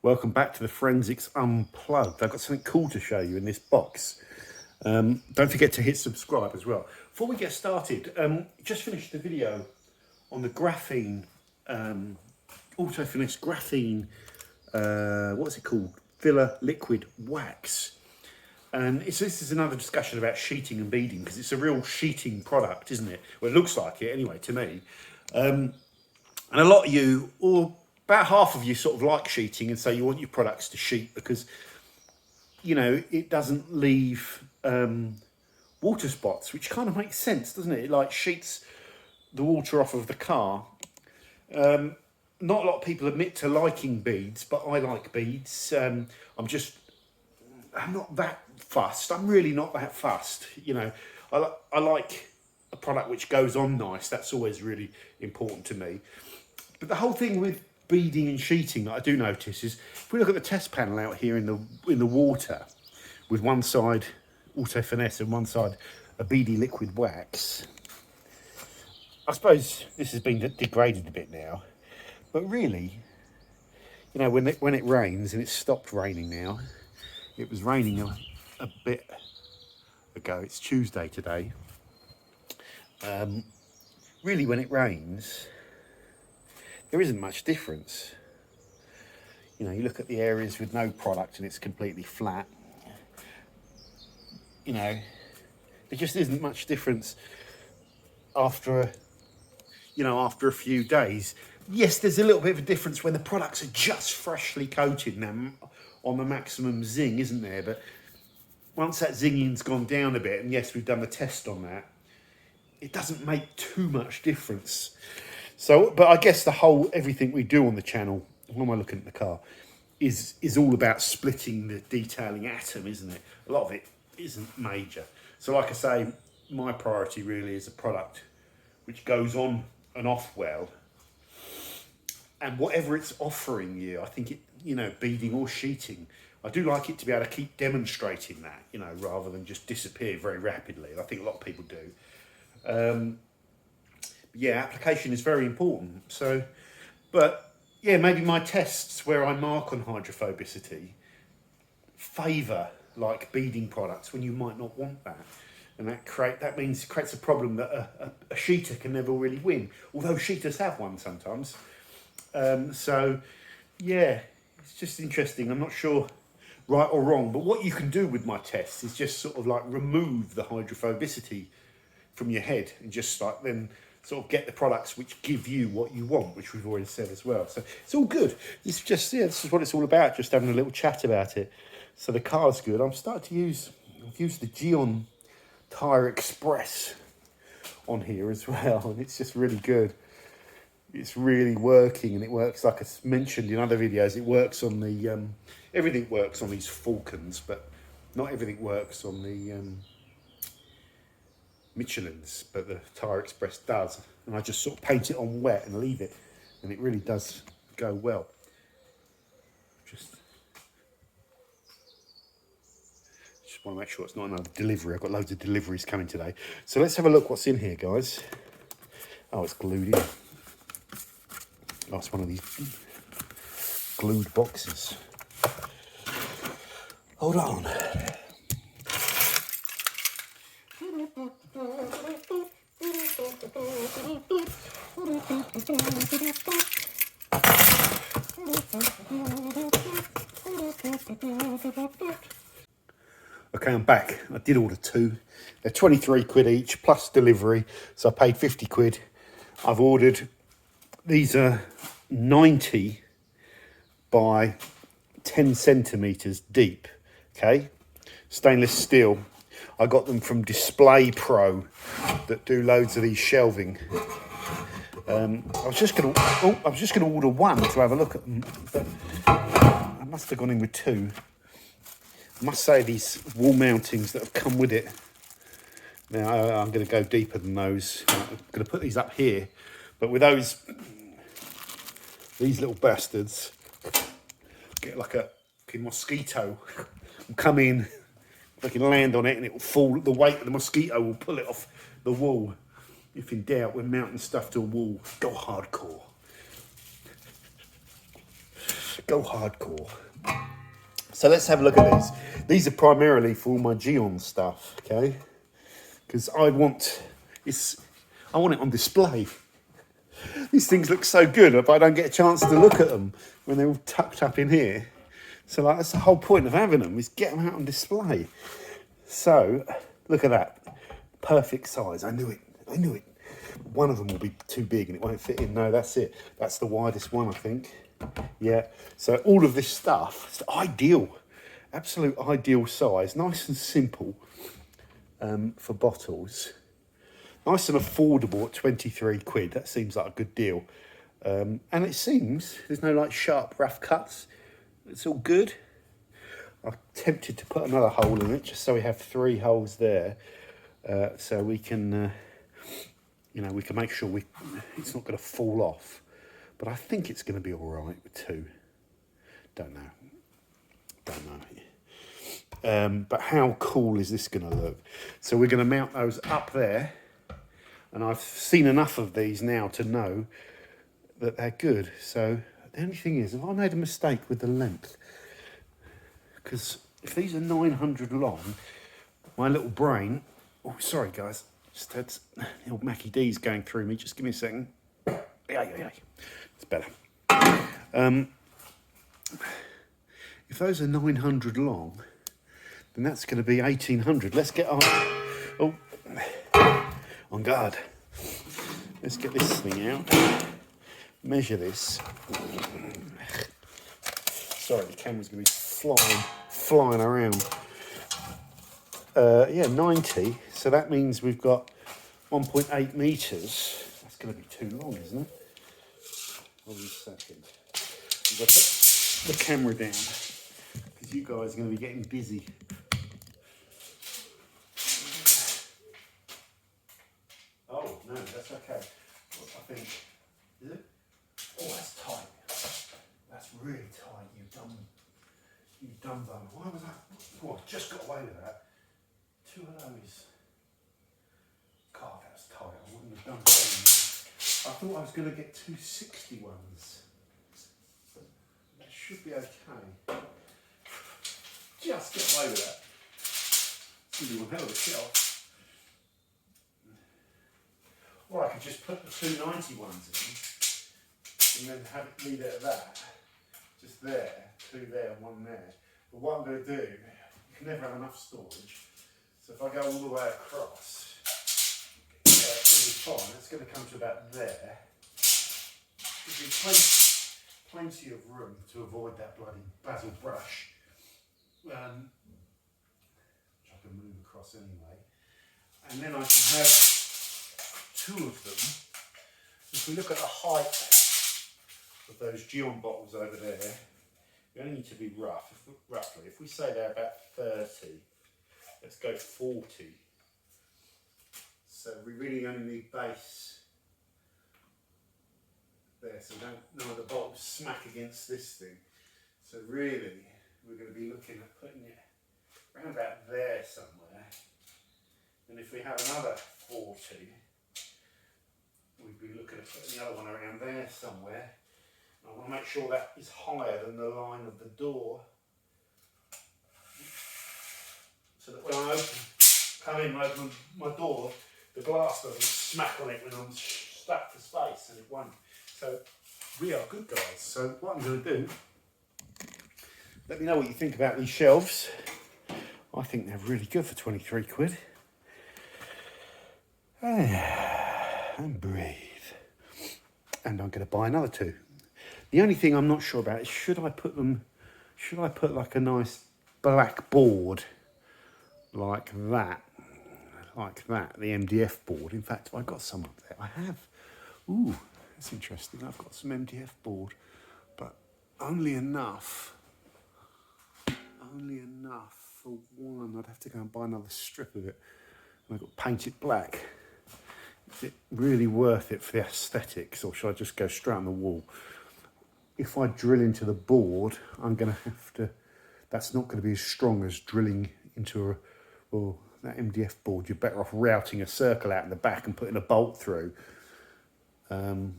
Welcome back to the Forensics Unplugged. I've got something cool to show you in this box. Don't forget to hit subscribe as well. Before we get started, just finished the video on the graphene, auto-finished graphene, what's it called? Filler liquid wax. And this is another discussion about sheeting and beading, because it's a real sheeting product, isn't it? Well, it looks like it anyway to me. And a lot of you, or about half of you, sort of like sheeting and say you want your products to sheet because, you know, it doesn't leave water spots, which kind of makes sense, doesn't it? It like sheets the water off of the car. Not a lot of people admit to liking beads, but I like beads. I'm not that fussed. I'm really not that fussed. You know, I like a product which goes on nice. That's always really important to me. But the whole thing with beading and sheeting that I do notice is, if we look at the test panel out here in the water, with one side auto finesse and one side a beady liquid wax, I suppose this has been degraded a bit now, but really, you know, when it rains, and it's stopped raining now, it was raining a bit ago, it's Tuesday today, really when it rains, there isn't much difference. You know, you look at the areas with no product and it's completely flat. You know, there just isn't much difference after a few days. Yes, there's a little bit of a difference when the products are just freshly coated now on the maximum zing, isn't there? But once that zinging's gone down a bit, and yes, we've done the test on that, it doesn't make too much difference. So, but I guess everything we do on the channel, when we're looking at the car, is all about splitting the detailing atom, isn't it? A lot of it isn't major. So like I say, my priority really is a product which goes on and off well. And whatever it's offering you, I think it, you know, beading or sheeting, I do like it to be able to keep demonstrating that, you know, rather than just disappear very rapidly. And I think a lot of people do. Yeah, application is very important. So, but yeah, maybe my tests where I mark on hydrophobicity favour like beading products when you might not want that, and that means it creates a problem that a sheeter can never really win. Although sheeters have one sometimes. So yeah, it's just interesting. I'm not sure right or wrong, but what you can do with my tests is just sort of like remove the hydrophobicity from your head and just like then sort of get the products which give you what you want, which we've already said as well. So it's all good. It's just, yeah, this is what it's all about, just having a little chat about it. So the car's good. I've used the Geon Tire Express on here as well, and it's just really good. It's really working, and it works, like I mentioned in other videos, it works on the, everything works on these Falcons, but not everything works on the Michelin's, but the Tire Express does. And I just sort of paint it on wet and leave it, and it really does go well. Just want to make sure it's not another delivery. I've got loads of deliveries coming today. So let's have a look what's in here, guys. Oh, it's glued in. Oh, it's one of these glued boxes. Hold on. Okay, I'm back. I did order two. They're 23 quid each plus delivery, so I paid 50 quid. I've ordered, these are 90 by 10 centimeters deep, okay? Stainless steel. I got them from Display Pro that do loads of these shelving. I was just gonna order one to have a look at them, but I must have gone in with two. I must say, these wall mountings that have come with it. Now I'm going to go deeper than those. I'm going to put these up here, but with these little bastards, get like a mosquito will come in. I can land on it and it will fall. The weight of the mosquito will pull it off the wall. If in doubt, when mounting stuff to a wall, go hardcore. Go hardcore. So let's have a look at these. These are primarily for my Geon stuff, okay? Because I want it on display. These things look so good, but I don't get a chance to look at them when they're all tucked up in here. So like, that's the whole point of having them, is get them out on display. So look at that, perfect size. I knew it. One of them will be too big and it won't fit in. No, that's it. That's the widest one, I think. Yeah. So all of this stuff, it's ideal, absolute ideal size, nice and simple for bottles. Nice and affordable at 23 quid. That seems like a good deal. And it seems there's no like sharp, rough cuts. It's all good. I'm tempted to put another hole in it just so we have 3 holes there. So we can, we can make sure it's not going to fall off. But I think it's going to be all right with 2. Don't know. But how cool is this going to look? So we're going to mount those up there. And I've seen enough of these now to know that they're good. So the only thing is, have I made a mistake with the length? Because if these are 900 long, my little brain... Oh, sorry, guys. Just had the old Mackie D's going through me. Just give me a second. Yeah. It's better. If those are 900 long, then that's going to be 1800. Let's get on... Oh... On guard. Let's get this thing out. Measure this. Sorry, the camera's going to be flying around. 90. So that means we've got 1.8 meters. That's going to be too long, isn't it? Hold on a second. I've got to put the camera down because you guys are going to be getting busy. Oh, no, that's okay. I think, is it? Oh, that's tight. That's really tight, you dumb bum. Why was that? Oh, I just got away with that. 2 of those. God, that's tight. I wouldn't have done that. I thought I was going to get 2 60 ones. That should be okay. Just get away with that. It's going to be one hell of a shelf. Or I could just put the 290 ones in and then leave it at that. Just there, 2 there and 1 there. But what I'm going to do, you can never have enough storage. So if I go all the way across, it's going to be fine. It's going to come to about there. There'll be plenty of room to avoid that bloody basil brush. Which I can move across anyway. And then I can have 2 of them. If we look at the height of those Geon bottles over there, we only need to be roughly. If we say they're about 30, let's go 40. So we really only need base there, so none of the bottles smack against this thing. So really, we're going to be looking at putting it around about there somewhere. And if we have another 40, we'd be looking at putting the other one around there somewhere. And I want to make sure that is higher than the line of the door. So that when I come in, open my door, the glass doesn't smack on it when I'm stuck for space, and it won't. So we are good guys. So what I'm going to do, let me know what you think about these shelves. I think they're really good for 23 quid. And breathe. And I'm going to buy another 2. The only thing I'm not sure about is should I put like a nice black board like that, the MDF board. In fact, have I got some up there? I have. Ooh, that's interesting. I've got some MDF board, but only enough for one. I'd have to go and buy another strip of it. And I've got to paint it black. Is it really worth it for the aesthetics, or should I just go straight on the wall? If I drill into the board, I'm going to have to... That's not going to be as strong as drilling into that MDF board. You're better off routing a circle out in the back and putting a bolt through to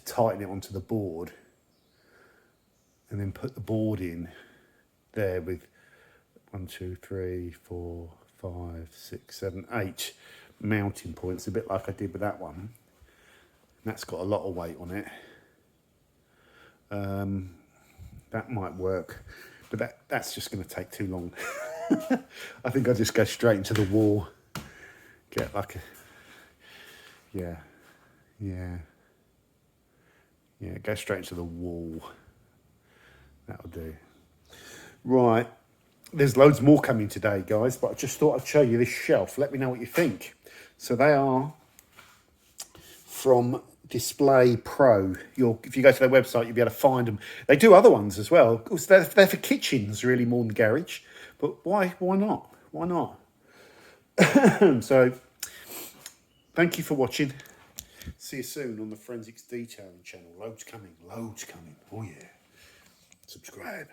tighten it onto the board. and then put the board in there with 1, 2, 3, 4, 5, 6, 7, 8 mounting points, a bit like I did with that one. And that's got a lot of weight on it. That might work, but that's just going to take too long. I think I'll just go straight into the wall. Get like a, yeah, go straight into the wall. That'll do. Right, there's loads more coming today, guys, but I just thought I'd show you this shelf. Let me know what you think. So they are from Display Pro. If you go to their website, you'll be able to find them. They do other ones as well. Of course, they're for kitchens, really, more than garage. But why not? Why not? So, thank you for watching. See you soon on the Forensics Detailing channel. Loads coming. Oh yeah. Subscribe.